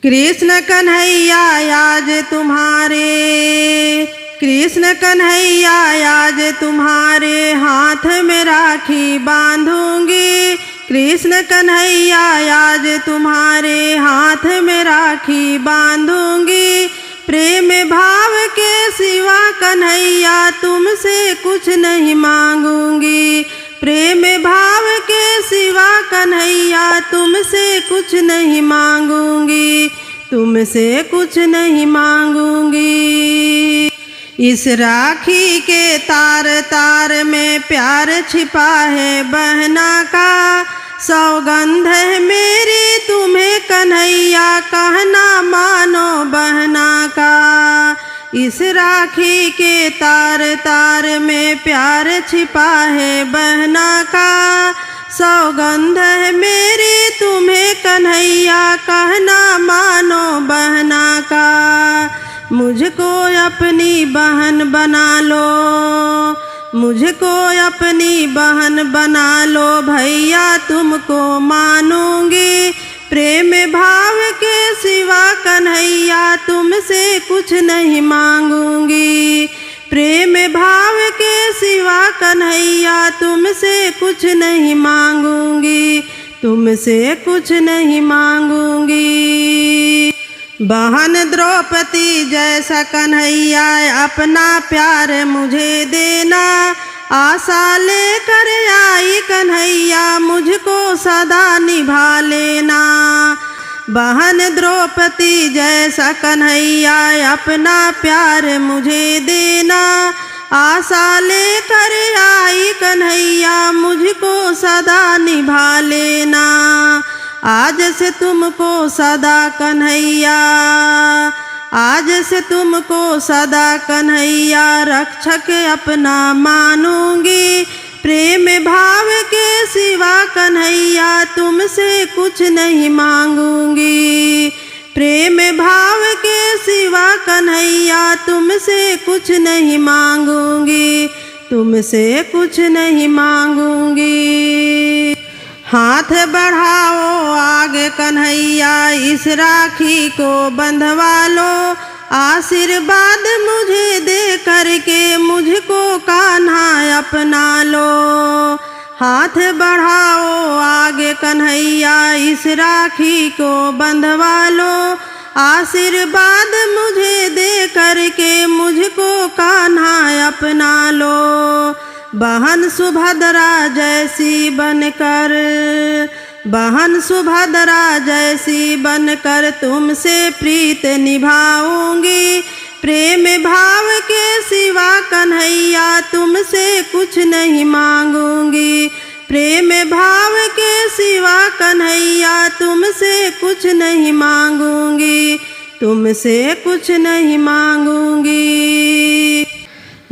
कृष्ण कन्हैया आज तुम्हारे, कृष्ण कन्हैया आज तुम्हारे हाथ में राखी बांधूंगी। कृष्ण कन्हैया आज तुम्हारे हाथ में राखी बांधूंगी। प्रेम भाव के सिवा कन्हैया तुमसे कुछ नहीं मांगूंगी। प्रेम भाव के सिवा कन्हैया तुमसे कुछ नहीं मांगूंगी, तुमसे कुछ नहीं मांगूंगी। इस राखी के तार तार में प्यार छिपा है बहना का। सौगंध है मेरी तुम्हें कन्हैया, कहना मानो बहना का। इस राखी के तार तार में प्यार छिपा है बहना का। सौगंध है मेरी तुम्हें कन्हैया, कहना मानो बहना का। मुझको अपनी बहन बना लो, मुझको अपनी बहन बना लो भैया, तुमको मानूंगी। प्रेम भाव के सिवा कन्हैया तुमसे कुछ नहीं मांगूंगी। प्रेम भाव के सिवा कन्हैया तुमसे कुछ नहीं मांगूंगी, तुमसे कुछ नहीं मांगूंगी। बहन द्रौपदी जैसा कन्हैया अपना प्यार मुझे देना। आशा लेकर आई कन्हैया मुझको सदा निभा लेना। बहन द्रौपदी जैसा कन्हैया अपना प्यार मुझे देना। आशा लेकर आई कन्हैया मुझको सदा निभा लेना। आज से तुमको सदा कन्हैया, आज से तुमको सदा कन्हैया रक्षक अपना मानूंगी। प्रेम भाव के सिवा कन्हैया तुमसे कुछ नहीं मांगूंगी। प्रेम भाव के सिवा कन्हैया तुमसे कुछ नहीं मांगूंगी, तुमसे कुछ नहीं मांगूंगी। हाथ बढ़ाओ आगे कन्हैया, इस राखी को बंधवा लो। आशीर्वाद मुझे दे करके मुझको कान्हा अपना लो। हाथ बढ़ाओ आगे कन्हैया, इस राखी को बंधवा लो। आशीर्वाद मुझे दे करके मुझको कान्हा अपना लो। बहन सुभद्रा जैसी बनकर, बहन सुभद्रा जैसी बनकर तुमसे प्रीत निभाऊंगी। प्रेम भाव के सिवा कन्हैया तुमसे कुछ नहीं मांगूंगी। प्रेम भाव के सिवा कन्हैया तुमसे कुछ नहीं मांगूंगी, तुमसे कुछ नहीं मांगूंगी।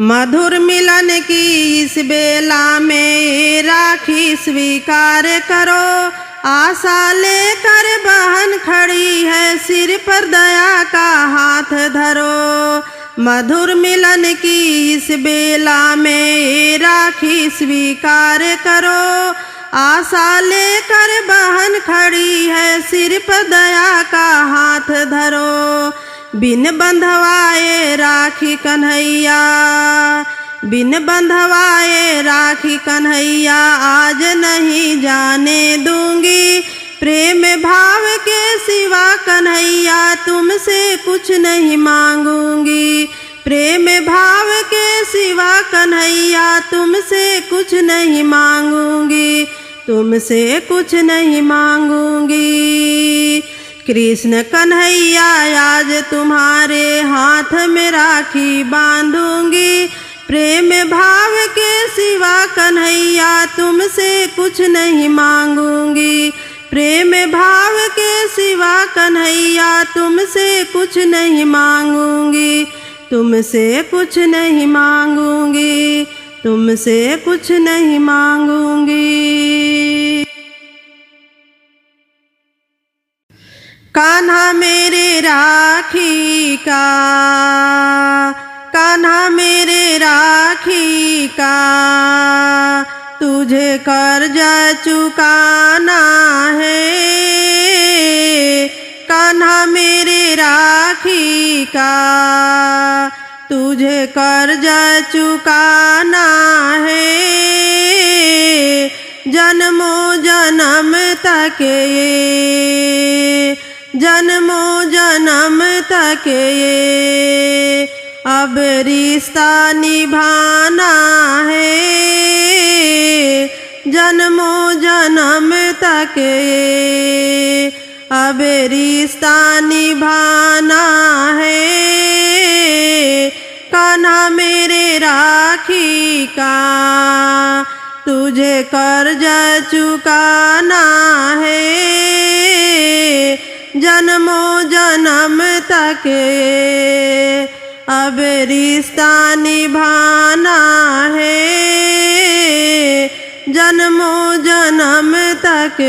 मधुर मिलन की इस बेला में राखी स्वीकार करो। आशा लेकर बहन खड़ी है, सिर पर दया का हाथ धरो। मधुर मिलन की इस बेला में राखी स्वीकार करो। आशा लेकर बहन खड़ी है, सिर पर दया का हाथ धरो। बिन बंधवाए राखी कन्हैया, बिन बंधवाए राखी कन्हैया आज नहीं जाने दूंगी। प्रेम भाव के सिवा कन्हैया तुमसे कुछ नहीं मांगूंगी। प्रेम भाव के सिवा कन्हैया तुमसे कुछ नहीं मांगूंगी, तुमसे कुछ नहीं मांगूंगी। कृष्ण कन्हैया आज तुम्हारे हाथ में राखी बांधूंगी। प्रेम भाव के सिवा कन्हैया तुमसे कुछ नहीं मांगूंगी। प्रेम भाव के सिवा कन्हैया तुमसे कुछ नहीं मांगूंगी, तुमसे कुछ नहीं मांगूंगी, तुमसे कुछ नहीं मांगूंगी। कान्हा मेरे राखी का, कान्हा मेरे राखी का, तुझे कर्जा चुकाना है। कान्हा मेरे राखी का तुझे कर्जा चुकाना है, जन्मों जन्म तक ये, जन्मों जन्म तक ये अब रिश्ता निभाना है, जन्मों जन्म तक ये अब रिश्ता निभाना है। कान्हा मेरे राखी का तुझे कर्जा चुकाना है, जन्मों जन्म तक अब रिश्ता निभाना है, जन्मों जन्म तक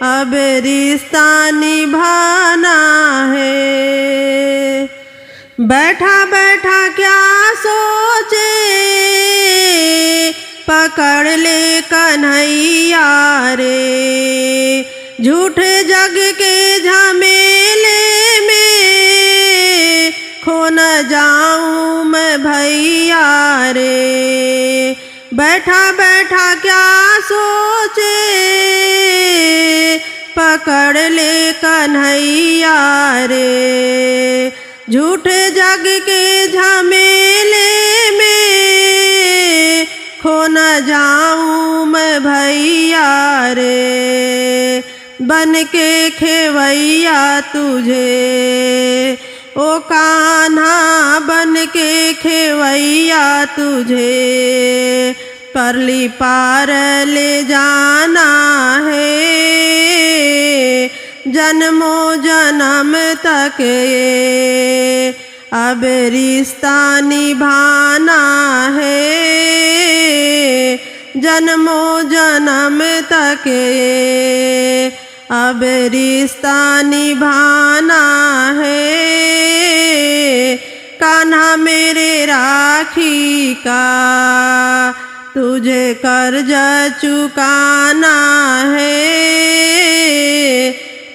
अब रिश्ता निभाना है। बैठा बैठा क्या सोचे पकड़ ले कन्हैया रे, झूठे जग के झमेले में खो न जाऊं मैं भैया रे। बैठा बैठा क्या सोचे पकड़ ले कन्हैया रे, झूठे जग के झमेले में खो न जाऊं मैं भैया रे। बन के खेवैया तुझे ओ कान्हा, बन के खेवैया तुझे परली पार ले जाना है, जन्मों जन्म तक ये अब रिश्ता निभाना है, जन्मों जन्म तक ये अब रिश्ता निभाना है। कान्हा मेरे राखी का तुझे कर्जा चुकाना है,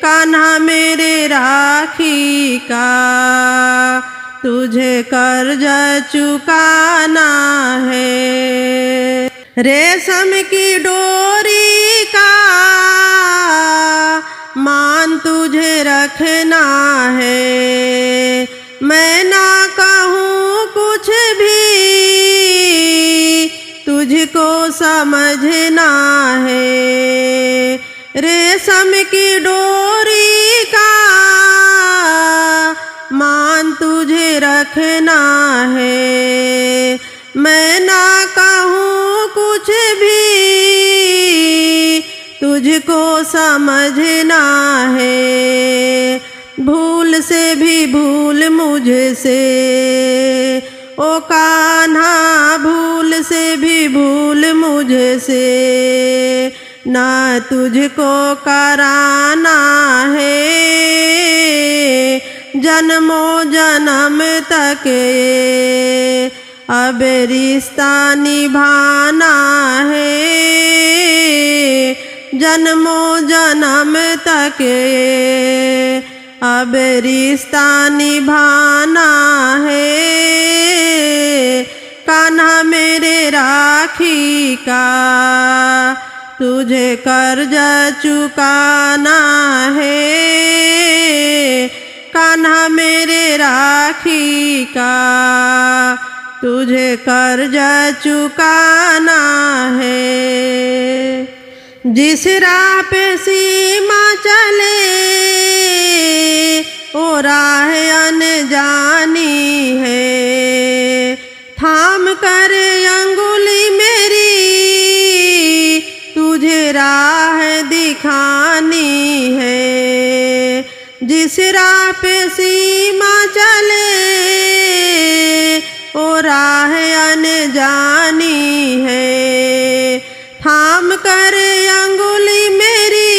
कान्हा मेरे राखी का तुझे कर्जा चुकाना है। रेशम की डोरी का मान तुझे रखना है, मैं ना कहूँ कुछ भी तुझको समझना है। रेशम की डोरी का मान तुझे रखना है, मैं ना कहूँ कुछ भी तुझको समझना है। भूल से भी भूल मुझसे ओ कान्हा, भूल से भी भूल मुझसे ना तुझको कराना है, जन्मों जन्म तक अब रिश्ता निभाना है, जन्मों जन्म तक अब रिश्ता निभाना है। कान्हा मेरे राखी का तुझे कर्जा चुकाना है, कान्हा मेरे राखी का तुझे कर्जा चुकाना है। जिस राह पे सीमा चले ओ राह अनजानी है, थाम कर अंगुली मेरी तुझे राह दिखानी है। जिस राह पे सीमा चले ओ राह अनजानी है, थाम कर अंगुली मेरी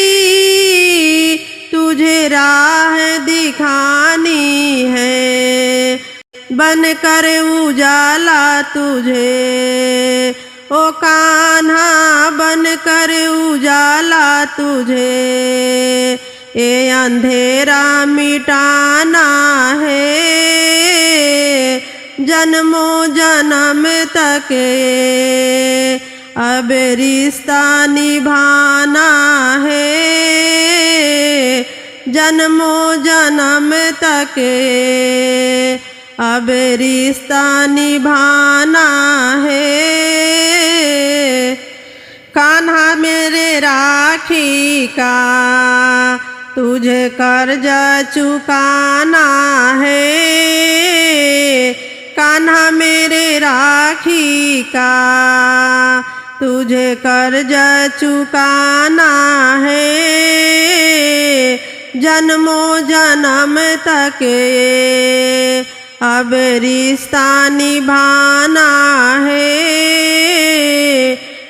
तुझे राह दिखानी है। बन कर उजाला तुझे ओ कान्हा, बन कर उजाला तुझे ये अंधेरा मिटाना है, जन्मों जन्म तक ये अब रिश्ता निभाना है, जन्मों जन्म तक ये अब रिश्ता निभाना है। कान्हा मेरे राखी का तुझे कर्जा चुकाना है, कान्हा मेरे राखी का तुझे कर्जा चुकाना है, जन्मों जन्म तक ये अब रिश्ता निभाना है,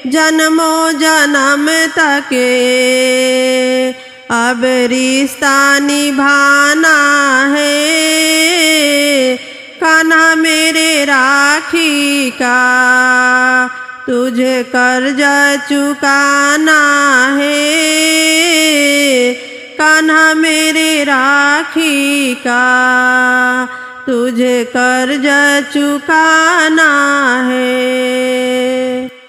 जन्मों जन्म तक ये अब रिश्ता निभाना है। कान्हा मेरे राखी का तुझे कर्जा चुकाना है, कान्हा मेरे राखी का तुझे कर्जा चुकाना है।